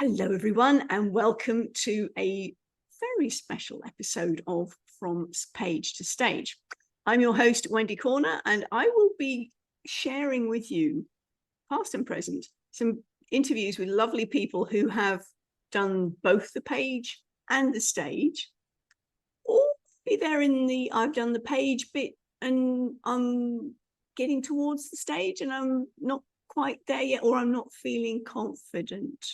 Hello, everyone, and welcome to a very special episode of From Page to Stage. I'm your host, Wendy Corner, and I will be sharing with you, past and present, some interviews with lovely people who have done both the page and the stage, or maybe they're in the I've done the page bit and I'm getting towards the stage and I'm not quite there yet, or I'm not feeling confident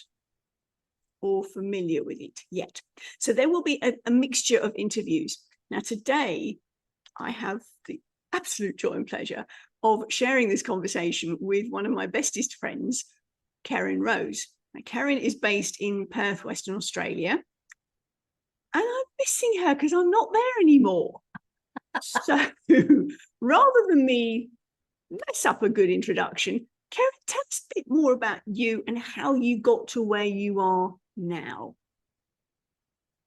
or familiar with it yet. So there will be a mixture of interviews. Now, today, I have the absolute joy and pleasure of sharing this conversation with one of my bestest friends, Keryn Rose. Now, Keryn is based in Perth, Western Australia, and I'm missing her because I'm not there anymore. So rather than me mess up a good introduction, Keryn, tell us a bit more about you and how you got to where you are now.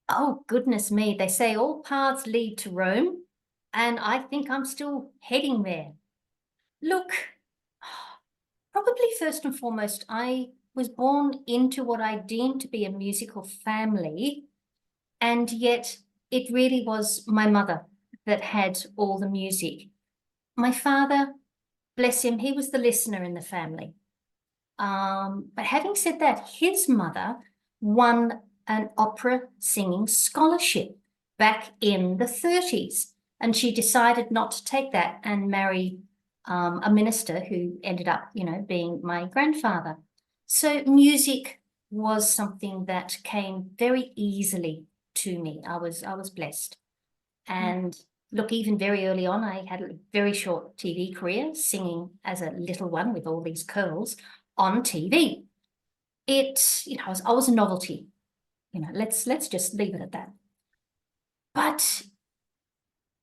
Oh, goodness me. They say all paths lead to Rome, and I think I'm still heading there. Look, probably first and foremost, I was born into what I deemed to be a musical family, and yet it really was my mother that had all the music. My father, bless him, he was the listener in the family. But having said that, his mother won an opera singing scholarship back in the 30s, and she decided not to take that and marry a minister who ended up, being my grandfather. So music was something that came very easily to me. I was blessed. And look, even very early on, I had a very short TV career singing as a little one with all these curls on TV. I was a novelty. Let's just leave it at that. But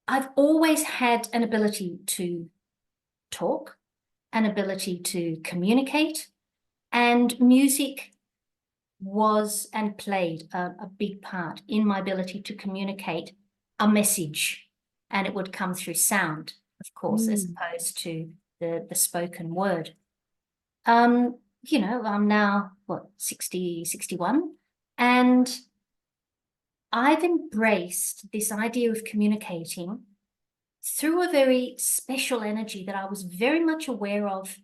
I've always had an ability to talk, an ability to communicate, and music was and played a big part in my ability to communicate a message, and it would come through sound, of course, as opposed to the spoken word. I'm now, 60, 61, and I've embraced this idea of communicating through a very special energy that I was very much aware of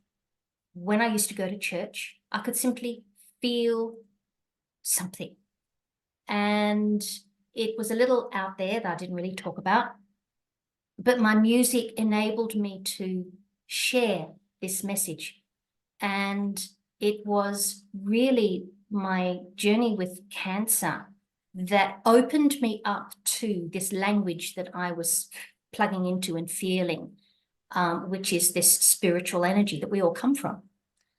when I used to go to church. I could simply feel something. And it was a little out there that I didn't really talk about, but my music enabled me to share this message. And it was really my journey with cancer that opened me up to this language that I was plugging into and feeling, which is this spiritual energy that we all come from.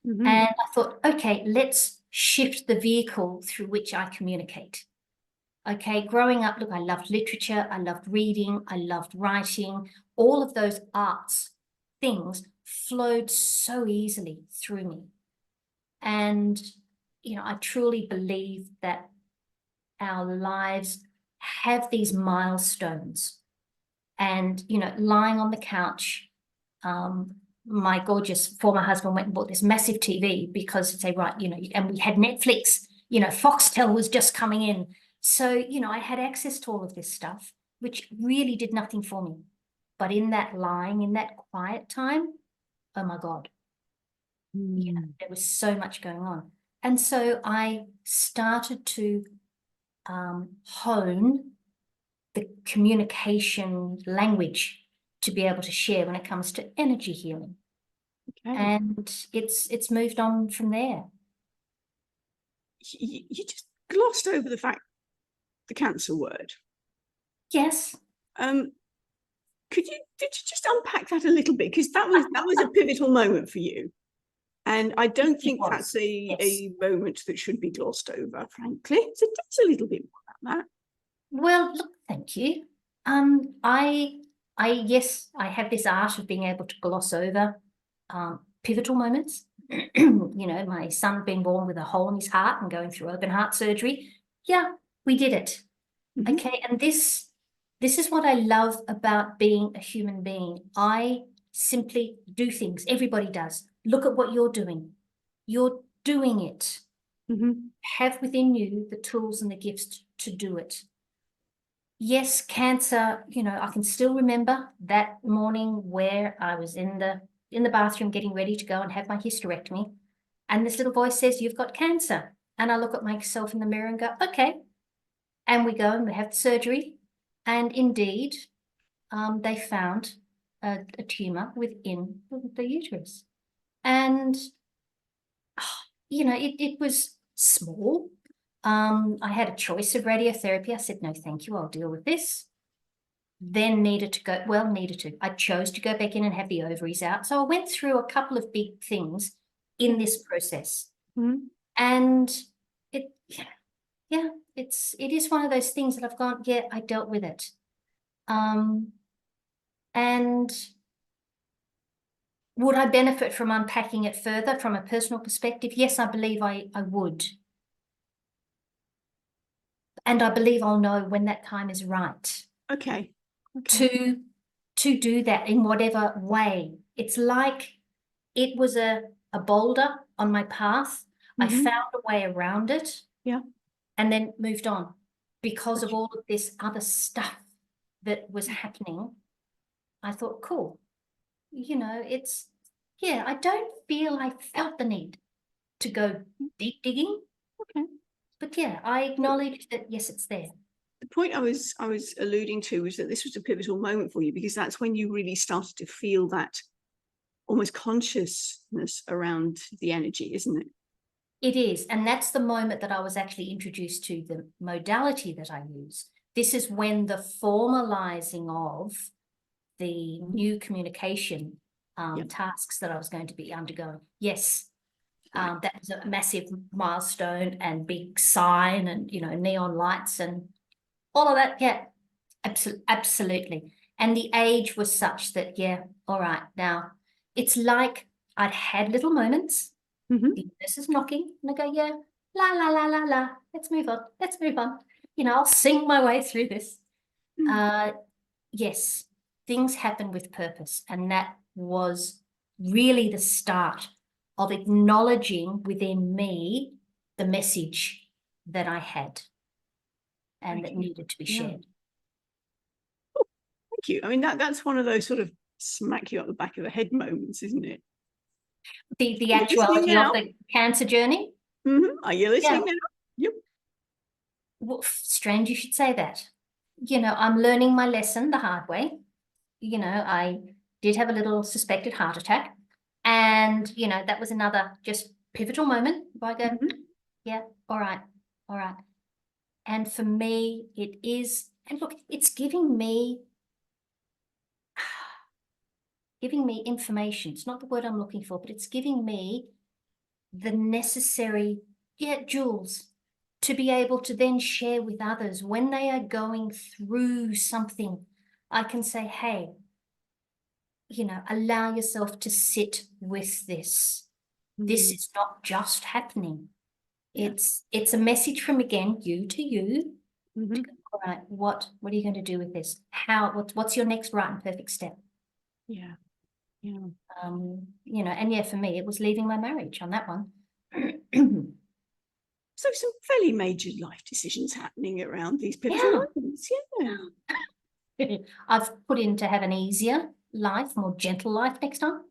And I thought, okay, let's shift the vehicle through which I communicate. Okay, growing up, look, I loved literature, I loved reading, I loved writing. All of those arts things flowed so easily through me. And, I truly believe that our lives have these milestones. And, lying on the couch, my gorgeous former husband went and bought this massive TV because he'd say, right, and we had Netflix, Foxtel was just coming in. So, I had access to all of this stuff, which really did nothing for me. But in that quiet time, oh my God, there was so much going on. And so I started to hone the communication language to be able to share when it comes to energy healing. Okay. And it's moved on from there. You just glossed over the cancer word. Yes. Did you just unpack that a little bit? Because that was a pivotal moment for you. And I don't think that's a moment that should be glossed over, frankly. So tell us a little bit more about that. Well, look, thank you. I have this art of being able to gloss over pivotal moments. My son being born with a hole in his heart and going through open heart surgery. Yeah, we did it. Okay, and this is what I love about being a human being. I simply do things. Everybody does. Look at what you're doing. You're doing it. Have within you the tools and the gifts to do it. Yes, cancer, you know, I can still remember that morning where I was in the bathroom getting ready to go and have my hysterectomy. And this little voice says, "You've got cancer." And I look at myself in the mirror and go, okay. And we go and we have the surgery. And indeed, they found a tumor within the uterus. And, you know, it was small. I had a choice of radiotherapy. I said, no, thank you, I'll deal with this. Then I chose to go back in and have the ovaries out. So I went through a couple of big things in this process. And it is one of those things that I've gone, yeah, I dealt with it. And would I benefit from unpacking it further from a personal perspective? Yes, I believe I would. And I believe I'll know when that time is right. Okay. To do that in whatever way. It's like it was a boulder on my path. I found a way around it. Yeah. And then moved on because of all of this other stuff that was happening. I thought, cool. You know, I don't feel I felt the need to go deep digging. Okay. But yeah, I acknowledge that, yes, it's there. The point I was alluding to was that this was a pivotal moment for you, because that's when you really started to feel that almost consciousness around the energy, isn't it? It is. And that's the moment that I was actually introduced to the modality that I use. This is when the formalizing of the new communication tasks that I was going to be undergoing. Yes. That was a massive milestone and big sign and, you know, neon lights and all of that. Yeah, absolutely. And the age was such that, yeah, all right. Now, it's like I'd had little moments. The nurse is knocking and I go, yeah, la, la, la, la, la. Let's move on. Let's move on. You know, I'll sing my way through this. Yes, things happen with purpose. And that was really the start of acknowledging within me the message that I had and that needed to be shared. Thank you. I mean, that's one of those sort of smack you up the back of the head moments, isn't it? The actuality of the cancer journey. Are you listening now? Yep. Well, strange you should say that. You know, I'm learning my lesson the hard way. You know, I did have a little suspected heart attack. And, you know, that was another just pivotal moment where I go, yeah, all right. And for me, it is, and look, it's giving me information. It's not the word I'm looking for, but it's giving me the necessary, jewels to be able to then share with others when they are going through something. I can say, hey, you know, allow yourself to sit with this. This is not just happening. It's a message from, again, you to you. To go, all right, what are you going to do with this? What's your next right and perfect step? Yeah. You know, and for me, it was leaving my marriage on that one. So some fairly major life decisions happening around these pivotal moments. Yeah. I've put in to have an easier life, more gentle life next time.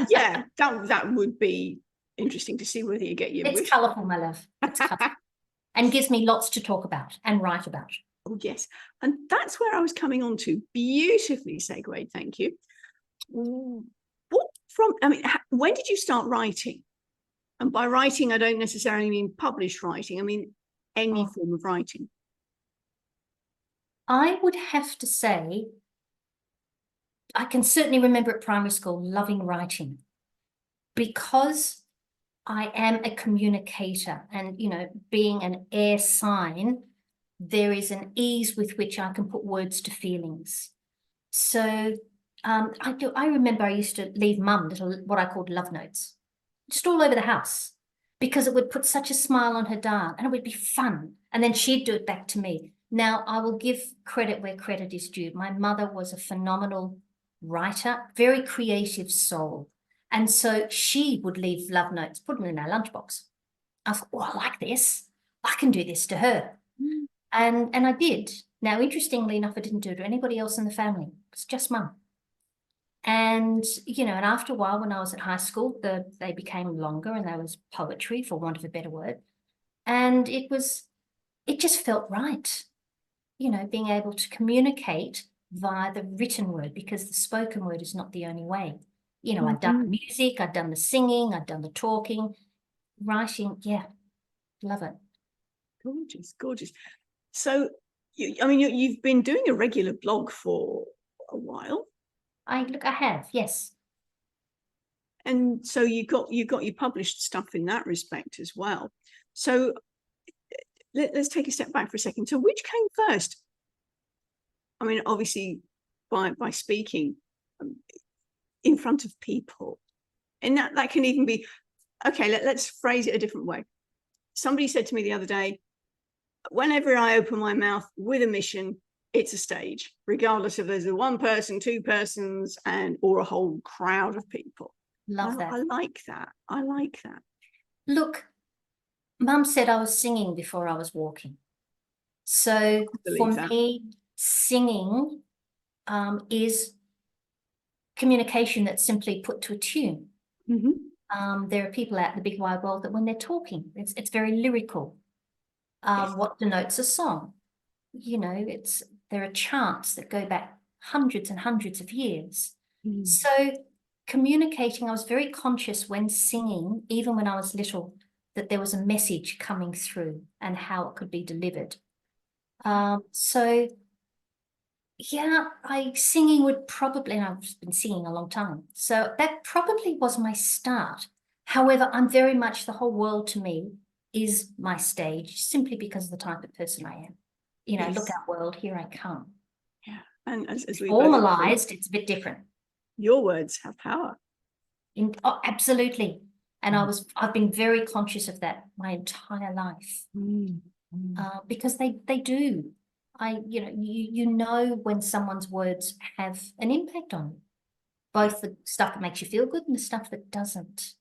Yeah, that would be interesting to see whether you get your It's colourful, my love. It's colourful. And gives me lots to talk about and write about. Oh, yes. And that's where I was coming on to. Beautifully segued, thank you. When did you start writing? And by writing, I don't necessarily mean published writing. I mean any form of writing. I would have to say, I can certainly remember at primary school loving writing, because I am a communicator, and, you know, being an air sign, there is an ease with which I can put words to feelings. So I remember I used to leave mum little, what I called love notes, just all over the house, because it would put such a smile on her dial and it would be fun. And then she'd do it back to me. Now, I will give credit where credit is due. My mother was a phenomenal writer, very creative soul. And so she would leave love notes, put them in our lunchbox. I thought, oh, I like this. I can do this to her. Mm. And I did. Now, interestingly enough, I didn't do it to anybody else in the family. It's just mum. And, you know, and after a while, when I was at high school, they became longer, and there was poetry, for want of a better word. And it just felt right, you know, being able to communicate via the written word, because the spoken word is not the only way. You know, I'd done the music, I'd done the singing, I'd done the talking, writing. Yeah, love it. Gorgeous, gorgeous. So, you've been doing a regular blog for a while. I have, yes. And so you got your published stuff in that respect as well. So let's take a step back for a second. So which came first? I mean, obviously by speaking in front of people, and that can even be, okay, let's phrase it a different way. Somebody said to me the other day, whenever I open my mouth with a mission, it's a stage, regardless if there's a one person, two persons, or a whole crowd of people. Love that. I like that. I like that. Look, Mum said I was singing before I was walking. So for me, singing is communication that's simply put to a tune. There are people out in the big wide world that when they're talking, it's very lyrical. What denotes a song? You know, there are chants that go back hundreds and hundreds of years. So communicating, I was very conscious when singing, even when I was little, that there was a message coming through and how it could be delivered. So yeah, singing would probably, and I've been singing a long time, so that probably was my start. However, I'm very much, the whole world to me is my stage, simply because of the type of person I am. You know, look out world, here I come. Yeah, and as we formalized, it's a bit different. Your words have power. Absolutely. And I've been very conscious of that my entire life. Because they do. You know when someone's words have an impact on you, both the stuff that makes you feel good and the stuff that doesn't.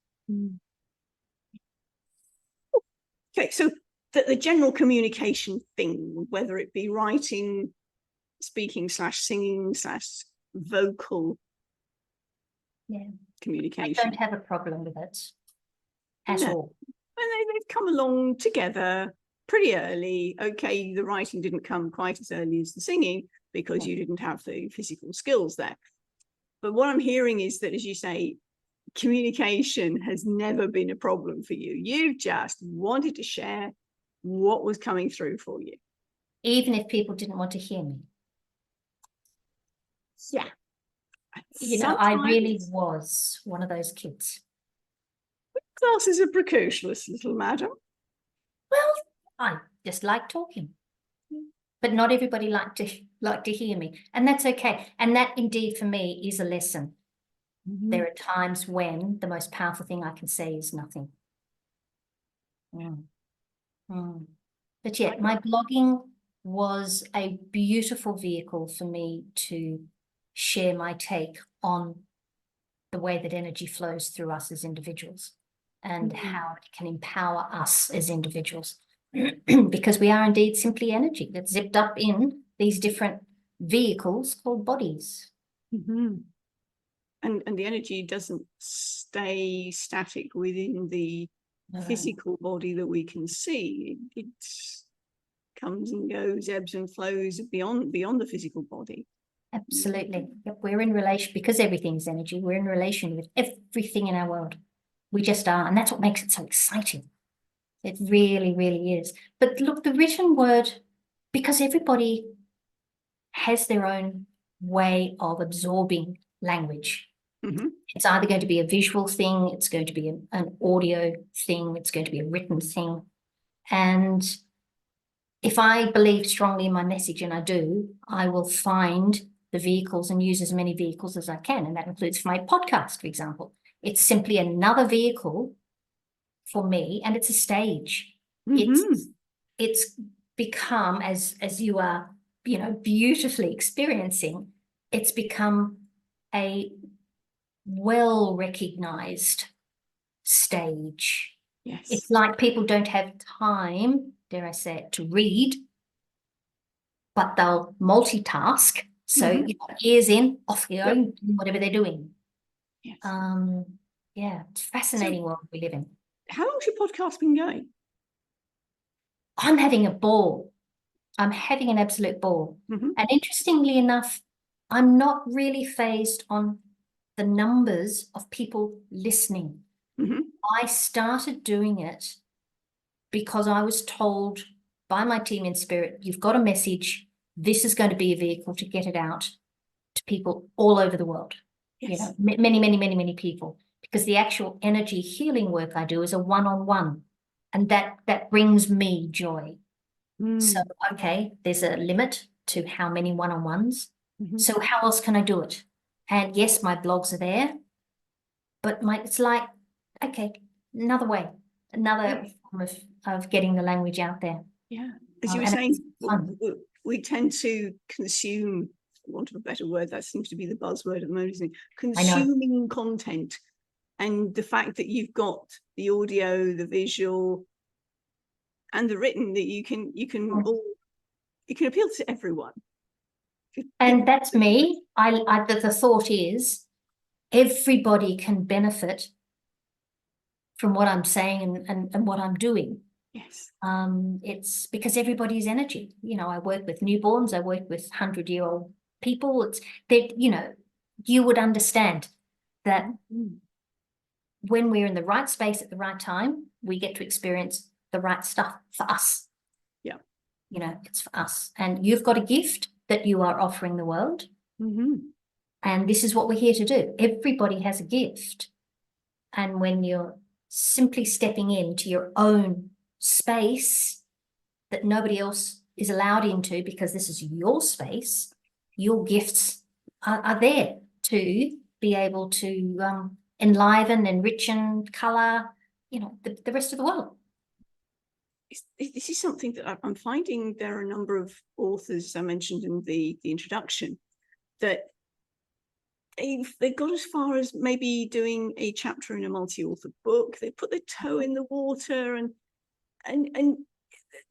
Okay, so the general communication thing, whether it be writing, speaking / singing / vocal communication. I don't have a problem with it at all. And they've come along together pretty early. Okay, the writing didn't come quite as early as the singing because you didn't have the physical skills there. But what I'm hearing is that, as you say, communication has never been a problem for you. You just wanted to share what was coming through for you. Even if people didn't want to hear me. Yeah. You know, I really was one of those kids. Classes are precocious, little madam. Well, I just like talking. But not everybody like to hear me. And that's okay. And that indeed for me is a lesson. There are times when the most powerful thing I can say is nothing. But yeah, my blogging was a beautiful vehicle for me to share my take on the way that energy flows through us as individuals and how it can empower us as individuals. Because we are indeed simply energy that's zipped up in these different vehicles called bodies. And the energy doesn't stay static within the physical body that we can see. It comes and goes, ebbs and flows beyond the physical body. Absolutely. Yep, we're in relation, because everything's energy, we're in relation with everything in our world. We just are, and that's what makes it so exciting. It really, really is. But look, the written word, because everybody has their own way of absorbing language. It's either going to be a visual thing, it's going to be an audio thing, it's going to be a written thing. And if I believe strongly in my message, and I do, I will find the vehicles and use as many vehicles as I can. And that includes my podcast, for example. It's simply another vehicle for me, and it's a stage. It's become, as you are, you know, beautifully experiencing, it's become a well-recognized stage Yes. It's like people don't have time, dare I say it, to read, but they'll multitask. So ears in, off you go, doing whatever they're doing. Yes. Yeah, it's fascinating world we live in. How long's your podcast been going? I'm having a ball. I'm having an absolute ball. And interestingly enough, I'm not really fazed on the numbers of people listening. I started doing it because I was told by my team in Spirit, you've got a message. This is going to be a vehicle to get it out to people all over the world. Yes. You know, many, many, many, many people, because the actual energy healing work I do is a one-on-one, and that brings me joy. So, okay, there's a limit to how many one-on-ones. So how else can I do it? And yes, my blogs are there, but it's like, okay, another way, another form of getting the language out there. Yeah. As you were saying, we tend to consume, for want of a better word, that seems to be the buzzword at the moment, isn't it? Consuming content. And the fact that you've got the audio, the visual, and the written, that you can appeal to everyone. And that's me. The thought is everybody can benefit from what I'm saying and what I'm doing. Yes. It's because everybody's energy. You know, I work with newborns, I work with 100-year-old people. It's that, you know, you would understand that when we're in the right space at the right time, we get to experience the right stuff for us. Yeah. You know, it's for us. And you've got a gift that you are offering the world. And this is what we're here to do. Everybody has a gift. And when you're simply stepping into your own space that nobody else is allowed into because this is your space, your gifts are there to be able to enliven, enrich, and colour, you know, the rest of the world. This is something that I'm finding. There are a number of authors I mentioned in the introduction that they've got as far as maybe doing a chapter in a multi-author book. They put their toe in the water, and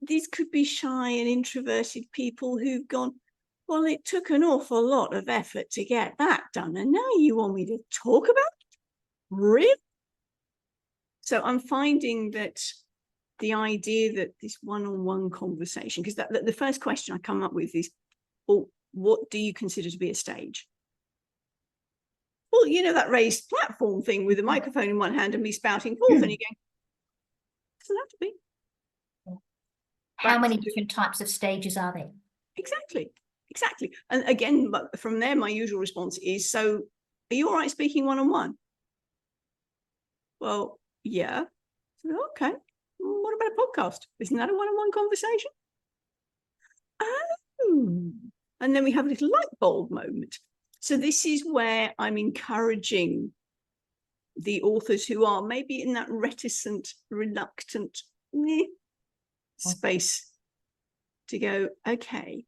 these could be shy and introverted people who've gone, well, it took an awful lot of effort to get that done, and now you want me to talk about it? Really? So I'm finding that the idea that this one-on-one conversation, because the first question I come up with is, well, what do you consider to be a stage? Well, you know, that raised platform thing with a microphone in one hand and me spouting forth, and you're going, doesn't have to be. How many different types of stages are there? Exactly. And again, but from there, my usual response is, so are you all right speaking one-on-one? Well, yeah. So, okay. What about a podcast? Isn't that a one-on-one conversation? Oh. And then we have a little light bulb moment. So this is where I'm encouraging the authors who are maybe in that reticent, reluctant space to go, okay,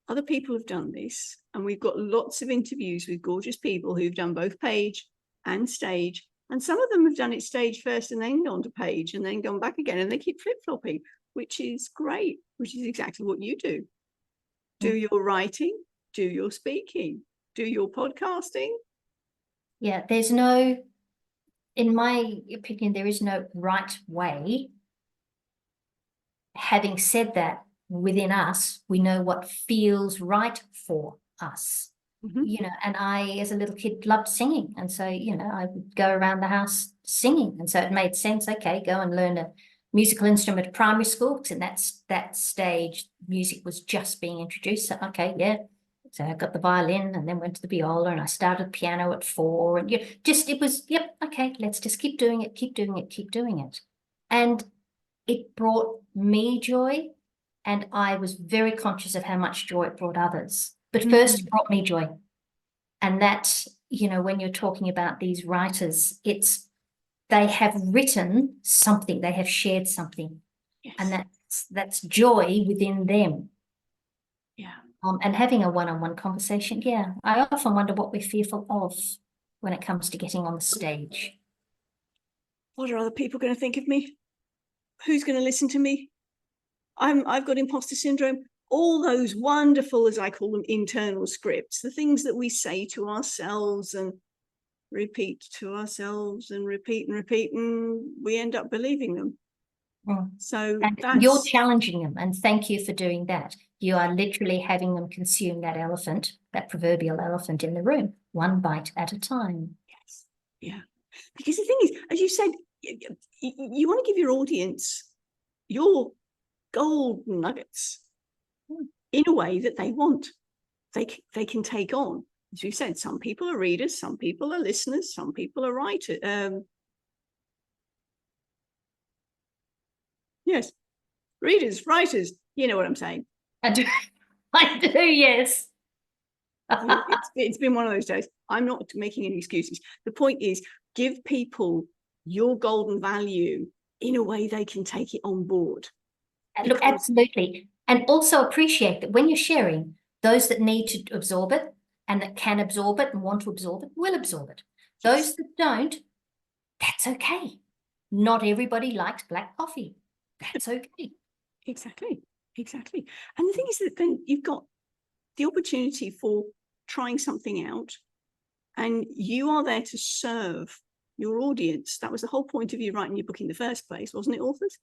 other people have done this, and we've got lots of interviews with gorgeous people who've done both page and stage, and some of them have done it stage first and then gone to page and then gone back again, and they keep flip-flopping, which is great, which is exactly what you do. Do your writing, do your speaking, do your podcasting. Yeah, there's no, in my opinion, there is no right way. Having said that, within us, we know what feels right for us. You know, and I, as a little kid, loved singing. And so, you know, I would go around the house singing. And so it made sense, okay, go and learn a musical instrument at primary school, because in that stage, music was just being introduced. So, okay, yeah. So I got the violin and then went to the viola, and I started piano at 4. And it was, yep, okay, let's just keep doing it. And it brought me joy, and I was very conscious of how much joy it brought others. But first, it brought me joy. And that, you know, when you're talking about these writers, they have written something, they have shared something. Yes. And that's joy within them. Yeah. And having a one-on-one conversation, yeah. I often wonder what we're fearful of when it comes to getting on the stage. what are other people going to think of me? Who's going to listen to me? I've got imposter syndrome. All those wonderful, as I call them, internal scripts, the things that we say to ourselves and repeat to ourselves and repeat, and we end up believing them. So and you're challenging them, and thank you for doing that. You are literally having them consume that elephant, that proverbial elephant in the room, one bite at a time. Yes. Yeah. Because the thing is, as you said, you want to give your audience your gold nuggets in a way that they want, they can take on. As you said, some people are readers, some people are listeners, some people are writers. Yes, readers, writers, you know what I'm saying. I do, yes. It's been one of those days. I'm not making any excuses. The point is, give people your golden value in a way they can take it on board. Look, absolutely. And also appreciate that when you're sharing, those that need to absorb it and that can absorb it and want to absorb it will absorb it. Yes. Those that don't, that's okay. Not everybody likes black coffee. That's okay. Exactly. And the thing is that then you've got the opportunity for trying something out, and you are there to serve your audience. That was the whole point of you writing your book in the first place, wasn't it, authors?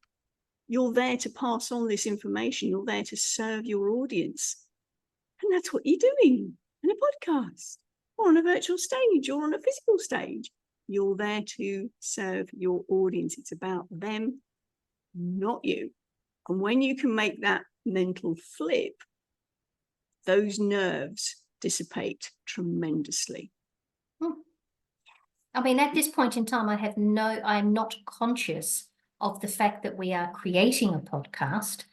You're there to pass on this information. You're there to serve your audience. And that's what you're doing in a podcast or on a virtual stage or on a physical stage. You're there to serve your audience. It's about them, not you. And when you can make that mental flip, those nerves dissipate tremendously. I mean, at this point in time, I'm not conscious of the fact that we are creating a podcast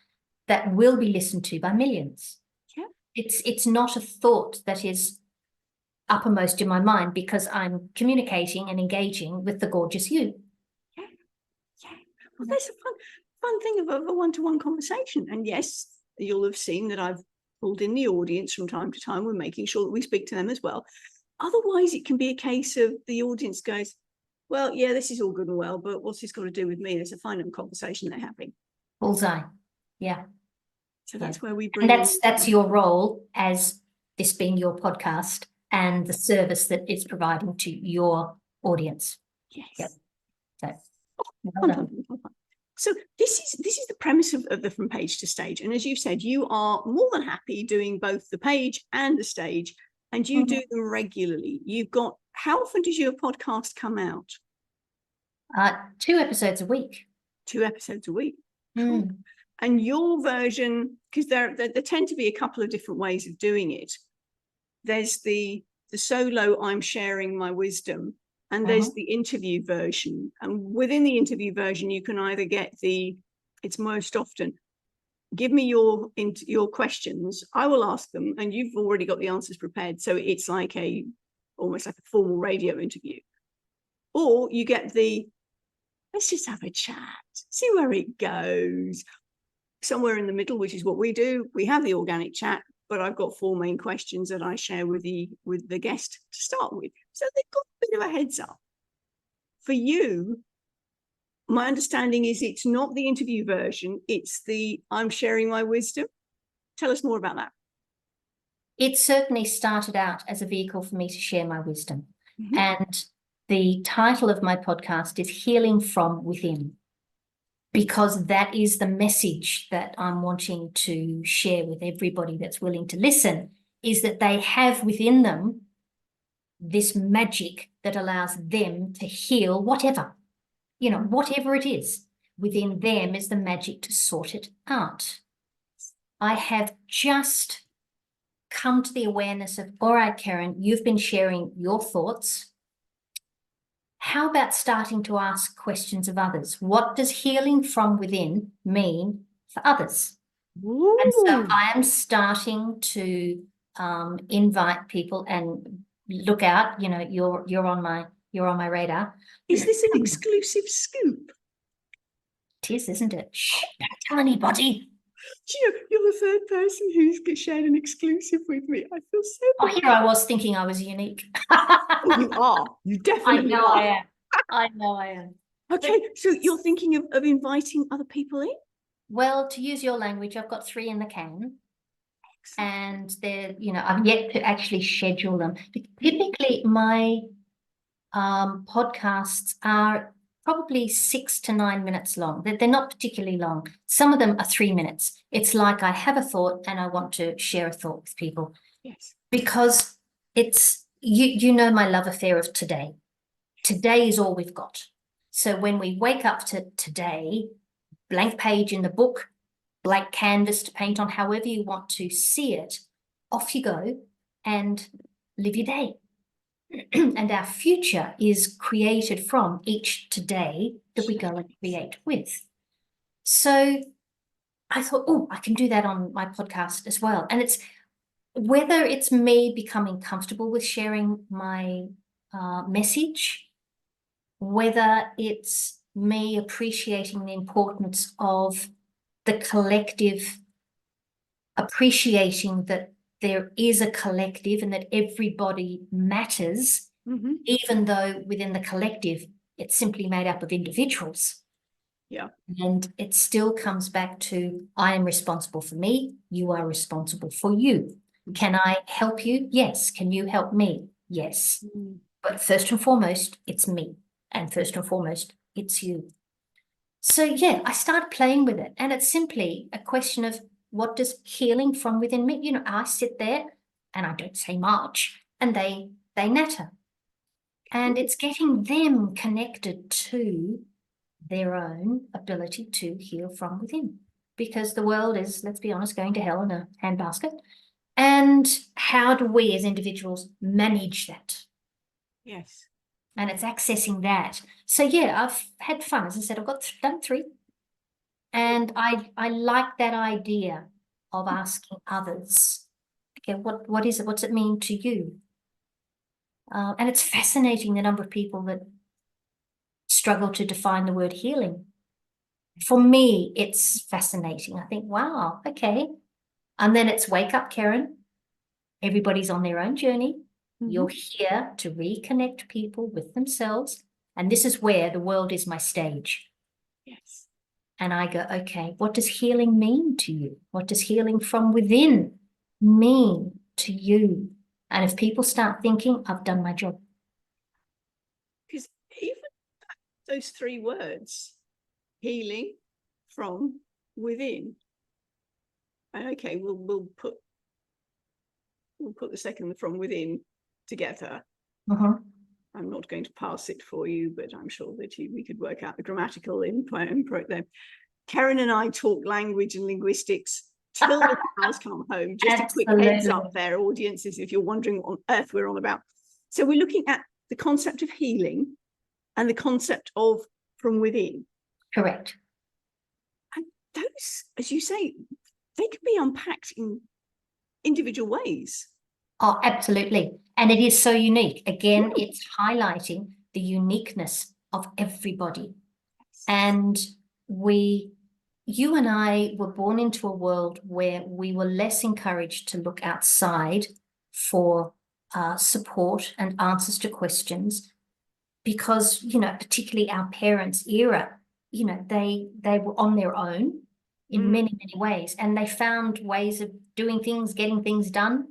that will be listened to by millions. Yeah. It's not a thought that is uppermost in my mind because I'm communicating and engaging with the gorgeous you. Yeah. Well, that's a fun thing of a one-to-one conversation. And yes, you'll have seen that I've pulled in the audience from time to time. We're making sure that we speak to them as well. Otherwise, it can be a case of the audience goes, well, yeah, this is all good and well, but what's this got to do with me? It's a fine conversation they're having. Bullseye. Yeah. So that's where we bring. And that's your role as this being your podcast and the service that it's providing to your audience. Yes. Yep. So, well done. So this is the premise of the From Page to Stage. And as you said, you are more than happy doing both the page and the stage, and you do them regularly. You've got, how often does your podcast come out? 2 episodes a week. 2 episodes a week. Cool. And your version, because there tend to be a couple of different ways of doing it. There's the solo, I'm sharing my wisdom, and there's the interview version. And within the interview version, you can either get it's most often, give me your questions, I will ask them, and you've already got the answers prepared. So it's like almost like a formal radio interview. Or you get let's just have a chat, see where it goes. Somewhere in the middle, which is what we do. We have the organic chat, but I've got 4 main questions that I share with the guest to start with. So they've got a bit of a heads up. For you, my understanding is it's not the interview version, it's the I'm sharing my wisdom. Tell us more about that. It certainly started out as a vehicle for me to share my wisdom. And the title of my podcast is Healing from Within, because that is the message that I'm wanting to share with everybody that's willing to listen, is that they have within them this magic that allows them to heal whatever it is. Within them is the magic to sort it out. I have just come to the awareness of, all right, Keryn, you've been sharing your thoughts. How about starting to ask questions of others? What does healing from within mean for others? Ooh. And so I am starting to invite people, and look out, you're on my radar. Is this an exclusive scoop? It is, isn't it? Shh, don't tell anybody. You're the third person who's shared an exclusive with me. I feel so bad. Here I was thinking I was unique. Oh, you are. You definitely are. I know I am. Okay, so you're thinking of inviting other people in? Well, to use your language, I've got 3 in the can. And they're, I've yet to actually schedule them. Typically, my podcasts are probably 6 to 9 minutes long. They're not particularly long. Some of them are 3 minutes. It's like I have a thought and I want to share a thought with people. Yes. Because it's, you know my love affair of today. Today is all we've got. So when we wake up to today, blank page in the book, blank canvas to paint on, however you want to see it, off you go and live your day. And our future is created from each today that we go and create with. So I thought, oh, I can do that on my podcast as well. And it's whether it's me becoming comfortable with sharing my message, whether it's me appreciating the importance of the collective, appreciating that there is a collective and that everybody matters, even though within the collective, it's simply made up of individuals. Yeah. And it still comes back to, I am responsible for me, you are responsible for you. Can I help you? Yes. Can you help me? Yes. But first and foremost, it's me. And first and foremost, it's you. So yeah, I started playing with it. And it's simply a question of, what does healing from within me? I sit there and I don't say much, and they natter. And it's getting them connected to their own ability to heal from within. Because the world is, let's be honest, going to hell in a handbasket. And how do we as individuals manage that? Yes. And it's accessing that. So yeah, I've had fun. As I said, I've done 3. And I like that idea of asking others, okay, what is it? What's it mean to you? And it's fascinating the number of people that struggle to define the word healing. For me, it's fascinating. I think, wow, okay. And then it's wake up, Keryn. Everybody's on their own journey. You're here to reconnect people with themselves. And this is where the world is my stage. Yes. And I go, okay, what does healing mean to you? What does healing from within mean to you? And if people start thinking, I've done my job. Because even those 3 words, healing from within. And okay, we'll put the second from within together. I'm not going to pass it for you, but I'm sure that we could work out the grammatical input there. Keryn and I talk language and linguistics till the cows come home. Just a quick heads up there, audiences, if you're wondering what on earth we're on about. So we're looking at the concept of healing and the concept of from within. Correct. And those, as you say, they can be unpacked in individual ways. Oh, absolutely. And it is so unique. Again, it's highlighting the uniqueness of everybody. And you and I were born into a world where we were less encouraged to look outside for support and answers to questions, because, particularly our parents' era, they were on their own in many, many ways, and they found ways of doing things, getting things done,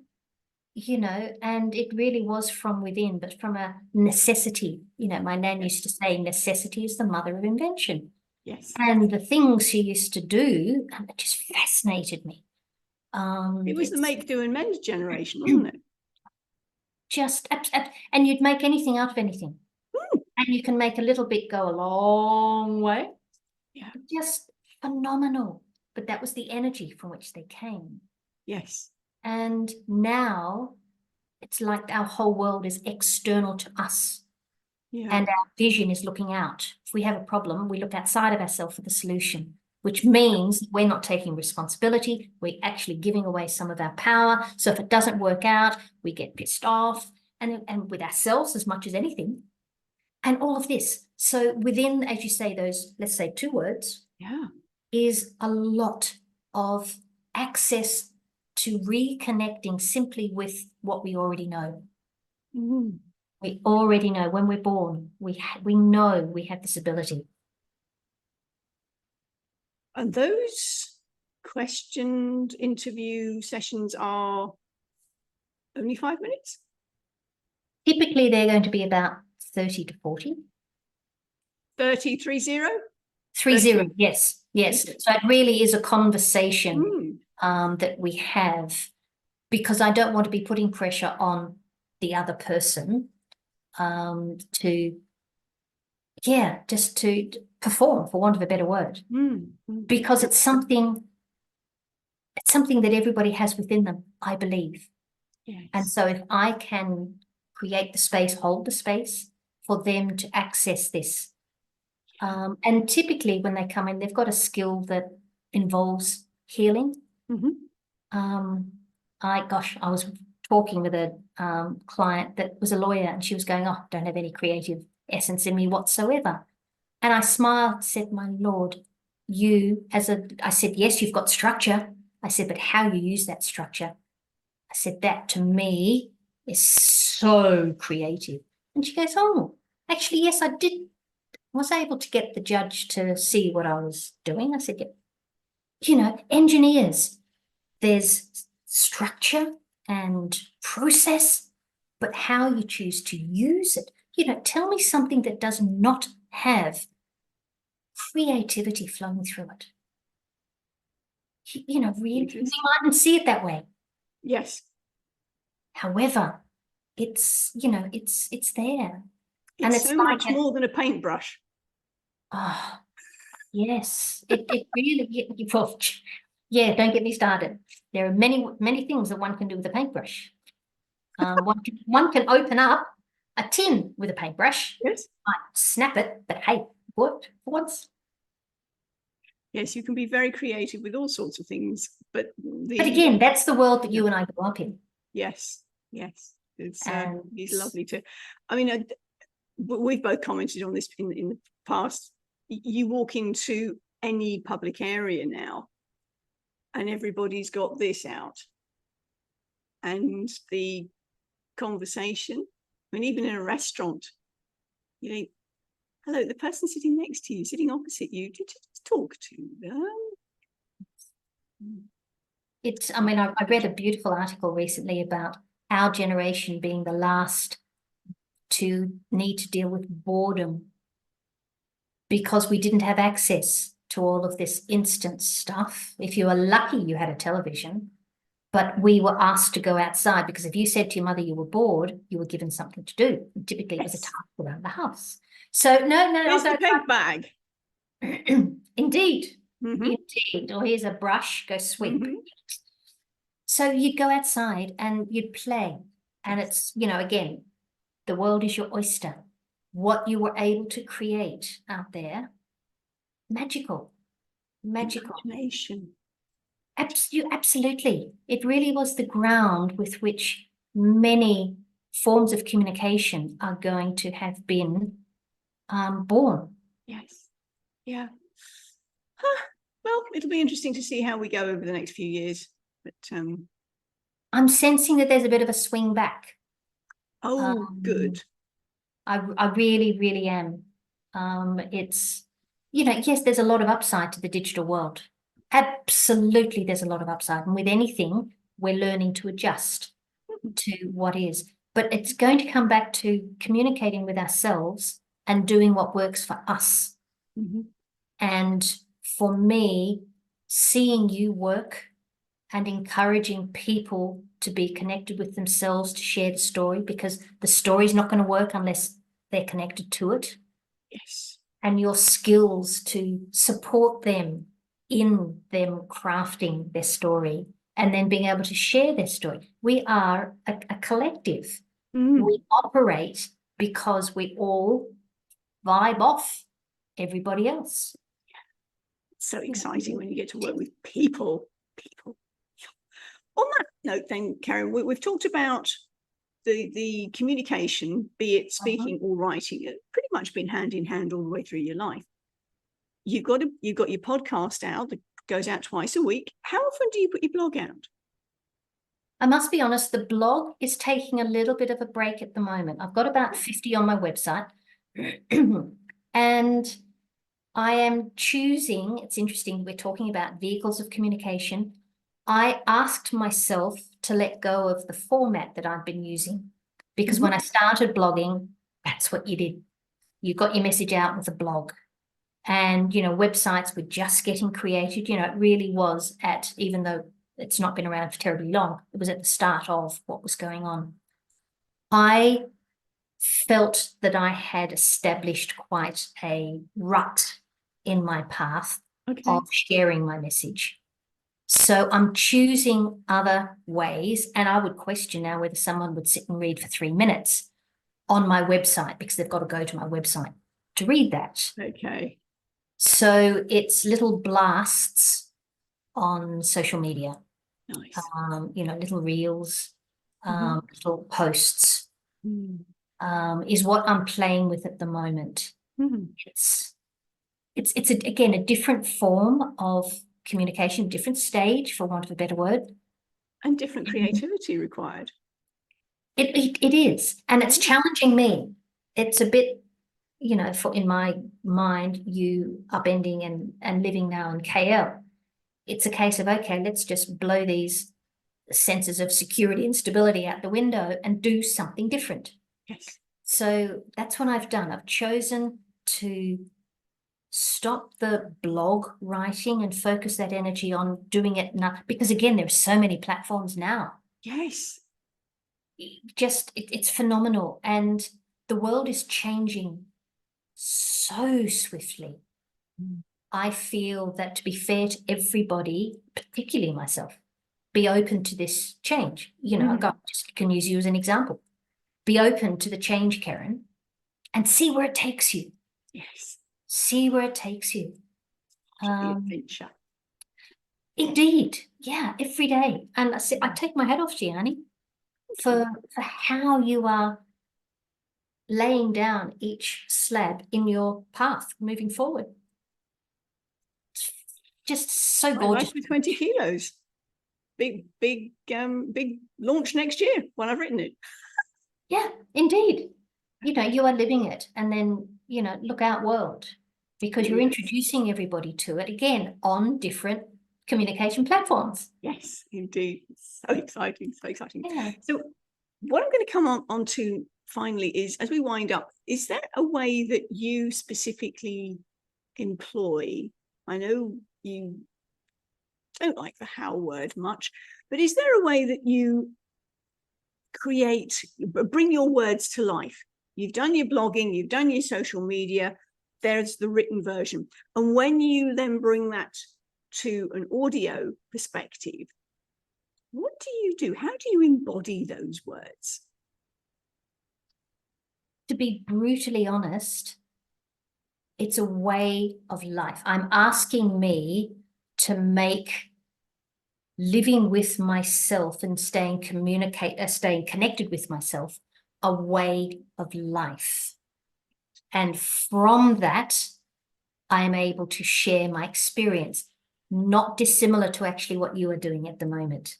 and it really was from within, but from a necessity. My nan used to say, necessity is the mother of invention. Yes. And the things she used to do, and it just fascinated me. It was the make, do, and mend generation, wasn't it? Just, and you'd make anything out of anything. And you can make a little bit go a long way. Yeah. Just phenomenal. But that was the energy from which they came. Yes. And now it's like our whole world is external to us. Yeah. And our vision is looking out. If we have a problem, we look outside of ourselves for the solution, which means we're not taking responsibility. We're actually giving away some of our power. So if it doesn't work out, we get pissed off, and with ourselves as much as anything. And all of this. So within, as you say, those, let's say 2 words, is a lot of access to reconnecting simply with what we already know. We already know when we're born, we know we have this ability. And those questioned interview sessions are only 5 minutes? Typically, they're going to be about 30 to 40. 30, 30? 30, yes, yes. So it really is a conversation Mm. that we have, because I don't want to be putting pressure on the other person just to perform, for want of a better word, because it's something that everybody has within them, I believe. Yes. And so if I can create the space, hold the space for them to access this. And typically when they come in, they've got a skill that involves healing. I was talking with a client that was a lawyer, and she was going, "Oh, don't have any creative essence in me whatsoever." And I smiled, said, "My Lord, I said, yes, you've got structure." I said, "But how you use that structure," I said, "that to me is so creative." And she goes, "Oh, actually, yes, I was able to get the judge to see what I was doing." I said, "Yeah, engineers, there's structure and process, but how you choose to use it. Tell me something that does not have creativity flowing through it." Really, we mightn't see it that way. Yes. However, it's there. It's so much more than a paintbrush. Oh, yes. It really, well, yeah, don't get me started. There are many, many things that one can do with a paintbrush. One can open up a tin with a paintbrush. Yes. Might snap it, but hey, worked for once. Yes, you can be very creative with all sorts of things, but again, that's the world that you and I grew up in. Yes, yes, it's lovely to. I mean, we've both commented on this in the past. You walk into any public area now, and everybody's got this out, and the conversation. I mean, even in a restaurant, you think, "Hello, the person sitting next to you, sitting opposite you, did you just talk to them?" I read a beautiful article recently about our generation being the last to need to deal with boredom, because we didn't have access to all of this instant stuff. If you were lucky, you had a television, but we were asked to go outside, because if you said to your mother you were bored, you were given something to do. And typically, it was a task around the house. So no, Here's the paint bag. Indeed. Indeed. Or here's a brush, go sweep. So you'd go outside and you'd play. And it's, again, the world is your oyster. What you were able to create out there, magical. Imagination. Absolutely. It really was the ground with which many forms of communication are going to have been born. Yes. Yeah. Well, it'll be interesting to see how we go over the next few years. But I'm sensing that there's a bit of a swing back. Oh, good. I really, really am. It's, yes, there's a lot of upside to the digital world. Absolutely, there's a lot of upside. And with anything, we're learning to adjust to what is. But it's going to come back to communicating with ourselves and doing what works for us. And for me, seeing you work and encouraging people to be connected with themselves, to share the story, because the story's not going to work unless they're connected to it. Yes. And your skills to support them in them crafting their story and then being able to share their story. We are a collective. We operate because we all vibe off everybody else. It's so exciting when you get to work with people. On that note then, Keryn, we've talked about the communication, be it speaking or writing, it pretty much been hand in hand all the way through your life. You've got your podcast out that goes out twice a week. How often do you put your blog out? I must be honest, the blog is taking a little bit of a break at the moment. I've got about 50 on my website. And I am choosing, it's interesting, we're talking about vehicles of communication. I asked myself to let go of the format that I've been using, because when I started blogging, that's what you did. You got your message out with a blog. And, you know, websites were just getting created. You know, it really was even though it's not been around for terribly long, it was at the start of what was going on. I felt that I had established quite a rut in my path of sharing my message. So I'm choosing other ways, and I would question now whether someone would sit and read for 3 minutes on my website, because they've got to go to my website to read that. Okay. So it's little blasts on social media. Nice. You know, little reels, little posts. Is what I'm playing with at the moment. It's again a different form of communication, different stage, for want of a better word, and different creativity required. It is, and it's challenging me. It's a bit, you know, for in my mind, you upending and living now in KL. It's a case of, okay, let's just blow these senses of security and stability out the window and do something different. Yes. So that's what I've done. I've chosen to stop the blog writing and focus that energy on doing it now, because again, there's so many platforms now. Yes. It's phenomenal, and the world is changing so swiftly. I feel that, to be fair to everybody, particularly myself, be open to this change. You know, I just can use you as an example. Be open to the change, Keryn, and see where it takes you. Yes. See where it takes you. Adventure. Indeed. Yeah, every day. And I take my hat off to you, Annie, for how you are laying down each slab in your path moving forward. It's just so gorgeous. Life with 20 kilos. Big launch next year when I've written it. Yeah, indeed. You know, you are living it, and then, you know, look out world, because you're introducing everybody to it again on different communication platforms. Yes, indeed. So exciting, so exciting. Yeah. So what I'm going to come on to finally is, as we wind up, is there a way that you specifically employ? I know you don't like the how word much, but is there a way that you bring your words to life? You've done your blogging, you've done your social media, there's the written version. And when you then bring that to an audio perspective, what do you do? How do you embody those words? To be brutally honest, it's a way of life. I'm asking me to make living with myself and staying connected with myself a way of life. And from that, I am able to share my experience, not dissimilar to actually what you are doing at the moment.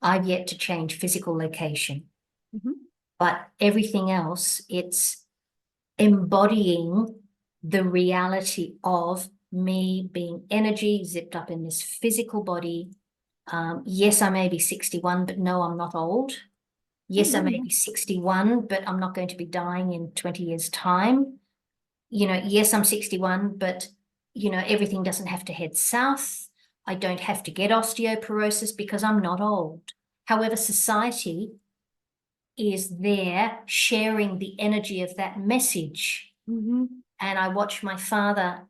I've yet to change physical location, but everything else, it's embodying the reality of me being energy zipped up in this physical body. Yes, I may be 61, but no, I'm not old. Yes, I may be 61, but I'm not going to be dying in 20 years' time. You know, yes, I'm 61, but, you know, everything doesn't have to head south. I don't have to get osteoporosis because I'm not old. However, society is there sharing the energy of that message. And I watch my father,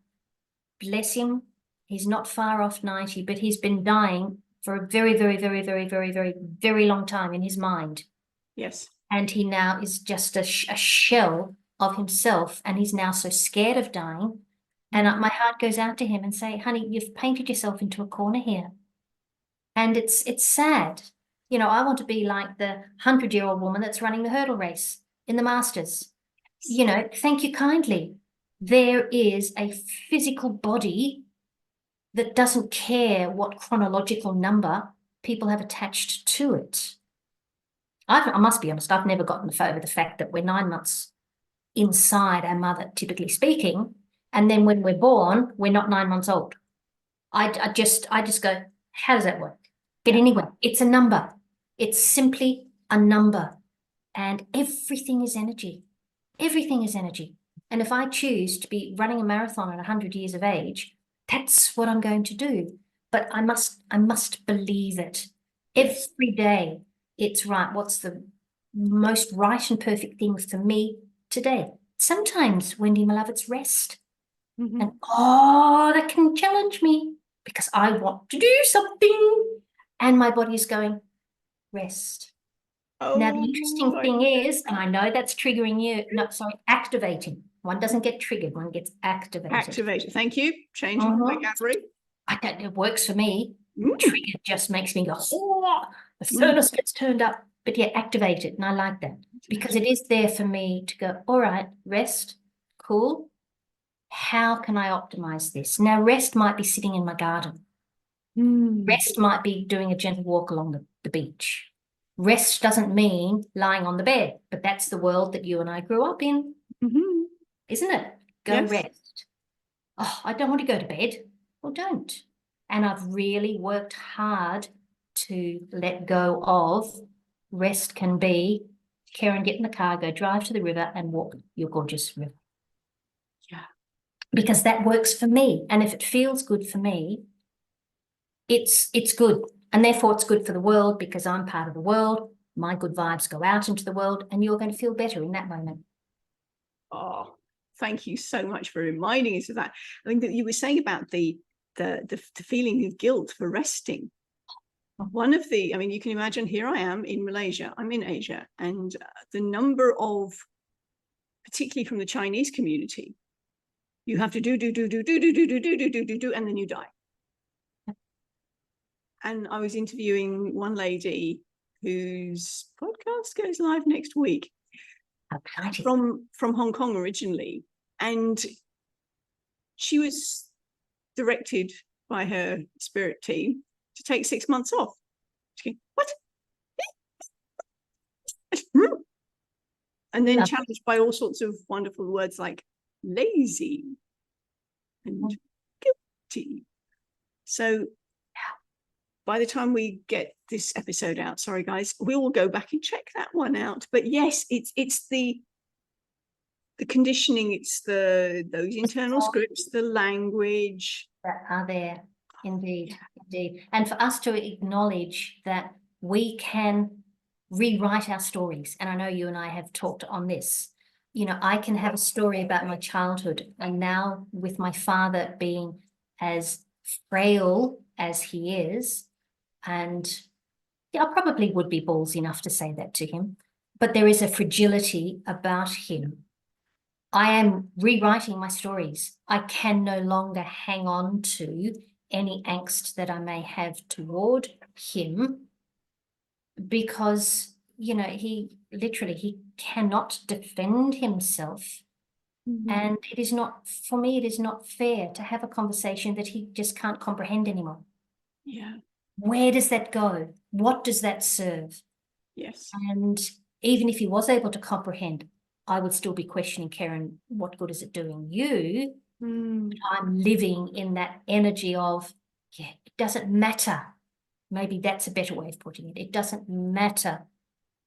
bless him, he's not far off 90, but he's been dying for a very, very, very, very, very, very, very long time in his mind. Yes. And he now is just a shell of himself, and he's now so scared of dying. And my heart goes out to him and say, honey, you've painted yourself into a corner here. And it's sad. You know, I want to be like the 100-year-old woman that's running the hurdle race in the Masters. You know, thank you kindly. There is a physical body that doesn't care what chronological number people have attached to it. I must be honest, I've never gotten over the fact that we're 9 months inside our mother, typically speaking, and then when we're born, we're not 9 months old. I just go, how does that work? But anyway, it's a number. It's simply a number. And everything is energy. Everything is energy. And if I choose to be running a marathon at 100 years of age, that's what I'm going to do. But I must believe it. Every day, it's right. What's the most right and perfect thing for me today? Sometimes, Wendy, my love, it's rest. Mm-hmm. And that can challenge me because I want to do something. And my body is going, rest. Now, the interesting thing is, and I know that's triggering you, no, sorry, activating. One doesn't get triggered, one gets activated. Activated. Thank you. Changing the vocabulary. I don't, it works for me. Mm. Triggered just makes me go, oh, the furnace gets turned up, but yeah, activated. And I like that because it is there for me to go, all right, rest, cool. How can I optimize this? Now, rest might be sitting in my garden. Rest might be doing a gentle walk along the beach. Rest doesn't mean lying on the bed, but that's the world that you and I grew up in, isn't it? Go rest. Oh, I don't want to go to bed. Well, don't. And I've really worked hard to let go of rest can be, Keryn, get in the car, go drive to the river and walk your gorgeous river. Yeah. Because that works for me. And if it feels good for me, it's good. And therefore it's good for the world because I'm part of the world. My good vibes go out into the world and you're going to feel better in that moment. Oh, thank you so much for reminding us of that. I think that you were saying about the feeling of guilt for resting. One of the, I mean, you can imagine here I am in Malaysia, I'm in Asia, and the number of, particularly from the Chinese community, you have to do, and then you die. And I was interviewing one lady whose podcast goes live next week from Hong Kong originally. And she was directed by her spirit team to take 6 months off. She goes, what? And then challenged by all sorts of wonderful words like lazy and guilty. So by the time we get this episode out, sorry guys, we will go back and check that one out. But yes, it's the conditioning, it's those internal scripts, the language that are there. Indeed, indeed. And for us to acknowledge that we can rewrite our stories. And I know you and I have talked on this. You know, I can have a story about my childhood, and now with my father being as frail as he is, and I probably would be ballsy enough to say that to him, but there is a fragility about him. I am rewriting my stories. I can no longer hang on to any angst that I may have toward him because, you know, he cannot defend himself. And it is not, for me, it is not fair to have a conversation that he just can't comprehend anymore. Yeah. Where does that go? What does that serve? Yes. And even if he was able to comprehend, I would still be questioning, Keryn, what good is it doing you? I'm living in that energy of, yeah, it doesn't matter. Maybe that's a better way of putting it. It doesn't matter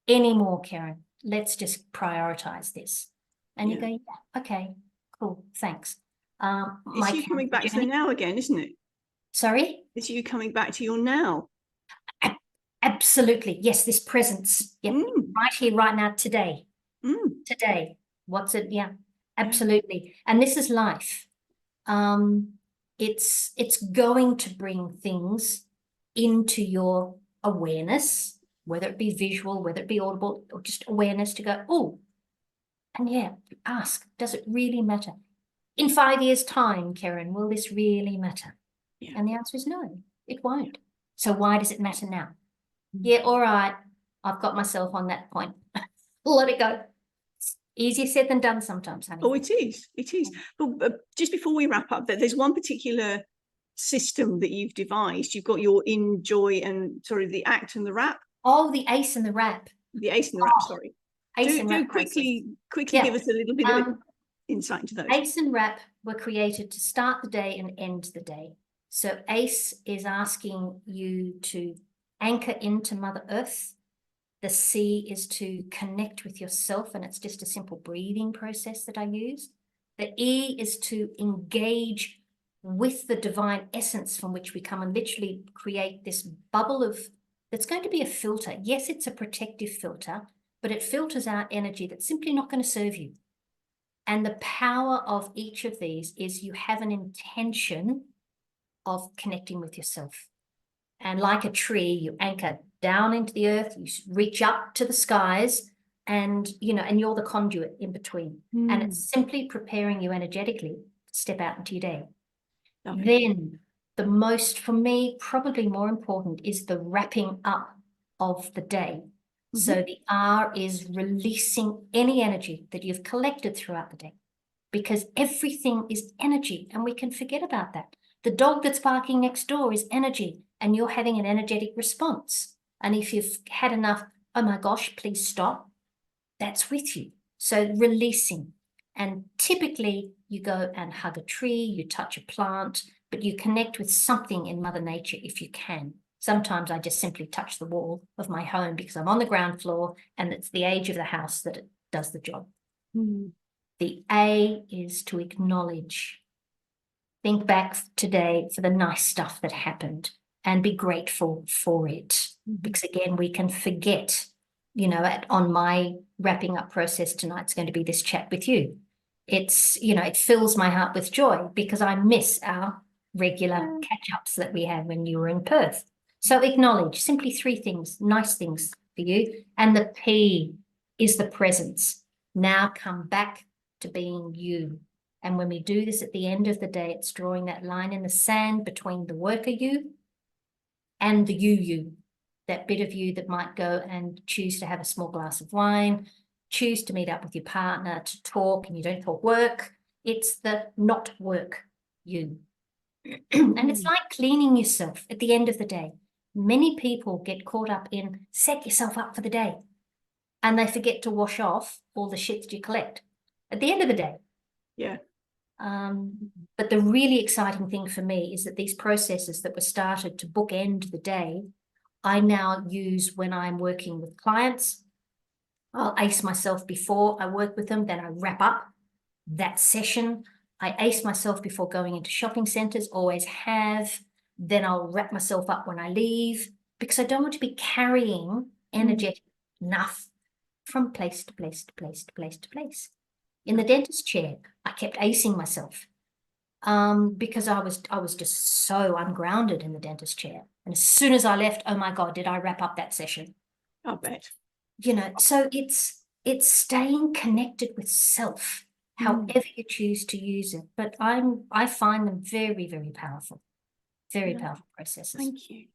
anymore, Keryn. Let's just prioritize this. And you go, yeah, okay, cool, thanks. It's you coming back to the now again, isn't it? Sorry? It's you coming back to your now. Absolutely. Yes, this presence. Yep. Right here, right now, today. Today. What's it? Yeah, absolutely. And this is life. It's going to bring things into your awareness, whether it be visual, whether it be audible, or just awareness to go, oh, and yeah, ask, does it really matter? In 5 years' time, Keryn, will this really matter? Yeah. And the answer is no, it won't. So why does it matter now? Yeah, all right, I've got myself on that point. Let it go. It's easier said than done sometimes, honey. Oh, it is. It is. But just before we wrap up, there's one particular system that you've devised. You've got your in, joy, and the act and the wrap. Oh, the ACE and the wrap. The ACE and the wrap, Oh, sorry. ACE and Do wrap quickly Yeah. give us a little bit of insight into those. ACE and wrap were created to start the day and end the day. So ACE is asking you to anchor into Mother Earth. The C is to connect with yourself, and it's just a simple breathing process that I use. The E is to engage with the divine essence from which we come and literally create this bubble of, that's going to be a filter. Yes, it's a protective filter, but it filters out energy that's simply not going to serve you. And the power of each of these is you have an intention of connecting with yourself. And like a tree, you anchor down into the earth, you reach up to the skies, and you're the conduit in between. And it's simply preparing you energetically to step out into your day. Then the most, for me, probably more important is the wrapping up of the day. So the R is releasing any energy that you've collected throughout the day, because everything is energy and we can forget about that. The dog that's barking next door is energy and you're having an energetic response. And if you've had enough, oh my gosh, please stop, that's with you. So releasing. And typically you go and hug a tree, you touch a plant, but you connect with something in Mother Nature if you can. Sometimes I just simply touch the wall of my home because I'm on the ground floor and it's the age of the house that it does the job. The A is to acknowledge. Think back today for the nice stuff that happened and be grateful for it. Because again, we can forget, on my wrapping up process tonight's going to be this chat with you. It's, it fills my heart with joy because I miss our regular catch-ups that we had when you were in Perth. So acknowledge, simply 3 things, nice things for you. And the P is the presence. Now come back to being you. And when we do this at the end of the day, it's drawing that line in the sand between the worker you and the you, that bit of you that might go and choose to have a small glass of wine, choose to meet up with your partner to talk, and you don't talk work. It's the not work you. And it's like cleaning yourself at the end of the day. Many people get caught up in set yourself up for the day, and they forget to wash off all the shit that you collect at the end of the day. But the really exciting thing for me is that these processes that were started to bookend the day, I now use when I'm working with clients. I'll ACE myself before I work with them, then I wrap up that session. I ACE myself before going into shopping centers, always have. Then I'll wrap myself up when I leave, because I don't want to be carrying energetic enough from place to place to place to place to place. In the dentist chair, I kept acing myself because I was just so ungrounded in the dentist chair. And as soon as I left, oh my God, did I wrap up that session? I bet. So it's staying connected with self, however you choose to use it. But I find them very, very powerful, very powerful processes. Thank you.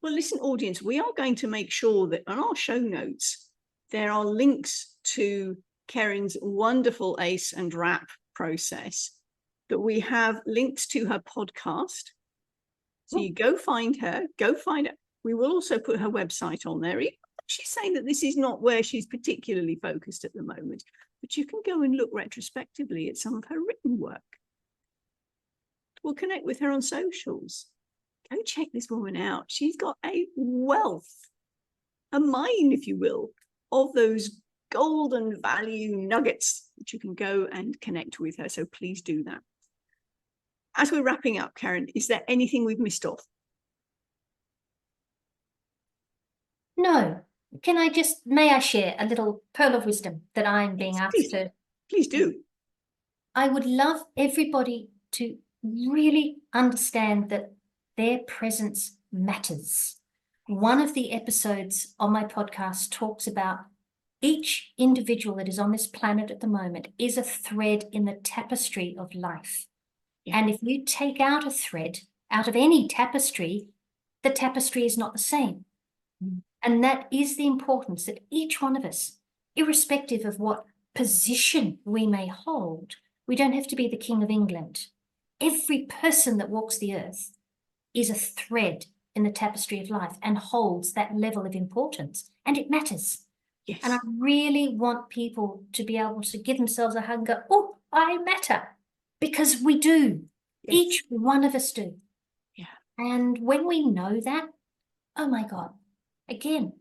Well, listen, audience, we are going to make sure that on our show notes, there are links to Keryn's wonderful ACE and wrap process, that we have links to her podcast. So you go find her, go find it. We will also put her website on there. She's saying that this is not where she's particularly focused at the moment, but you can go and look retrospectively at some of her written work. We'll connect with her on socials. Go check this woman out. She's got a wealth, a mine, if you will, of those golden value nuggets that you can go and connect with her. So please do that. As we're wrapping up, Keryn, is there anything we've missed off? No. May I share a little pearl of wisdom that I'm being asked to? Please do. I would love everybody to really understand that their presence matters. One of the episodes on my podcast talks about each individual that is on this planet at the moment is a thread in the tapestry of life. And if you take out a thread out of any tapestry, the tapestry is not the same. And that is the importance that each one of us, irrespective of what position we may hold, we don't have to be the King of England. Every person that walks the earth is a thread in the tapestry of life and holds that level of importance, and it matters. Yes. And I really want people to be able to give themselves a hug and go, oh, I matter, because we do. Yes. Each one of us do. Yeah. And when we know that, oh my God, again,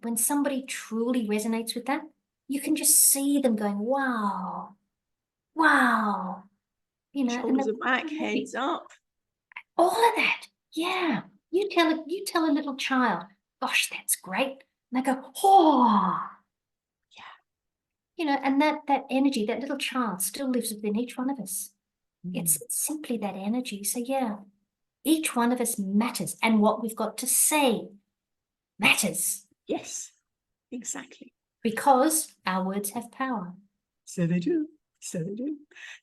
when somebody truly resonates with that, you can just see them going, wow, wow, and Shoulders are back, heads up. all of that. Yeah. You tell a little child, gosh, that's great. And they go, oh, yeah. And that energy, that little child still lives within each one of us. It's simply that energy. So yeah, each one of us matters, and what we've got to say matters. Yes, exactly. Because our words have power. So they do. So they do.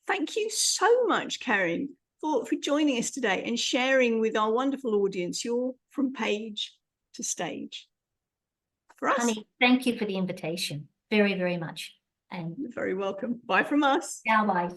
Thank you so much, Keryn, for joining us today and sharing with our wonderful audience your From Page to Stage. For us. Honey, thank you for the invitation. Very, very much. And you're very welcome. Bye from us. bye.